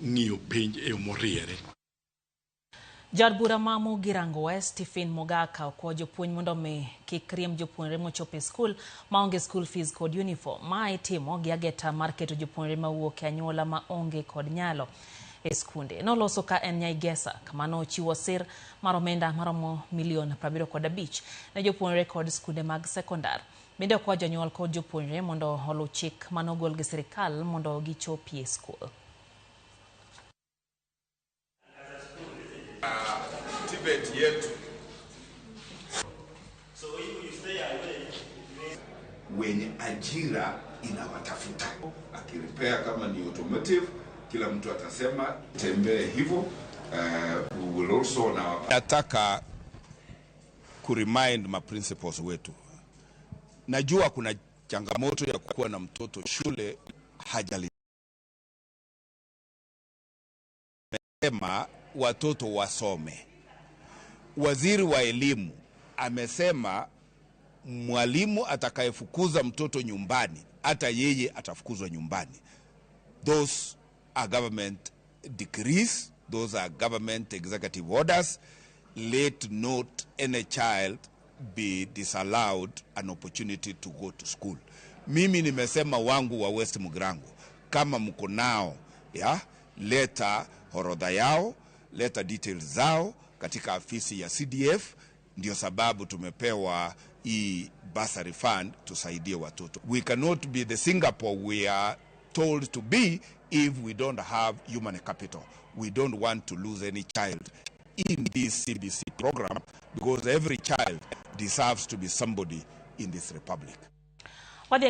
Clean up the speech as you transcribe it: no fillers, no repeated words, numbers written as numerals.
ng'iyo penj e moriere. Jad bura Mamu Girango West Stephen Mogaka okwayo jopuonj mondo mi kik riemb jopuonjre mochopo e skul maonge school fees kod uniform. Ma itimo gi ageta mar keto jopuonjre mawuok e anyuola ma onge kod nyalo e skunde. Noloso ka en Nyaigesa kama nochiwo sir mar omenda maromo milion 75 ne jopuonjre kod skunde mag sekondar. Bende okwayo jonyuol kod jopuonjre mondo oluw chik manogol gi sirkal mondo gichopi e skul. Tibet yetu. So you stay away. Wenye ajira inawatafuta. Akiripea kama ni automotive, kila mtu atasema tembee hivyo. We will also now. Nataka kuremind my principals wetu. Najua kuna changamoto ya kuwa na mtoto shule hajali. Sema watoto wasome. Waziri wa elimu amesema mwalimu atakayefukuza mtoto nyumbani hata yeye atafukuzwa nyumbani. Those are government decrees, those are government executive orders. Let not any child be disallowed an opportunity to go to school. Mimi nimesema wangu wa West Mugirango, kama mko nao leta orodha yao, leta details zao katika afisi ya CDF, ndio sababu tumepewa hii bursary fund tusaidie watoto. We cannot be the Singapore we are told to be if we don't have human capital. We don't want to lose any child in this CBC program because every child deserves to be somebody in this republic.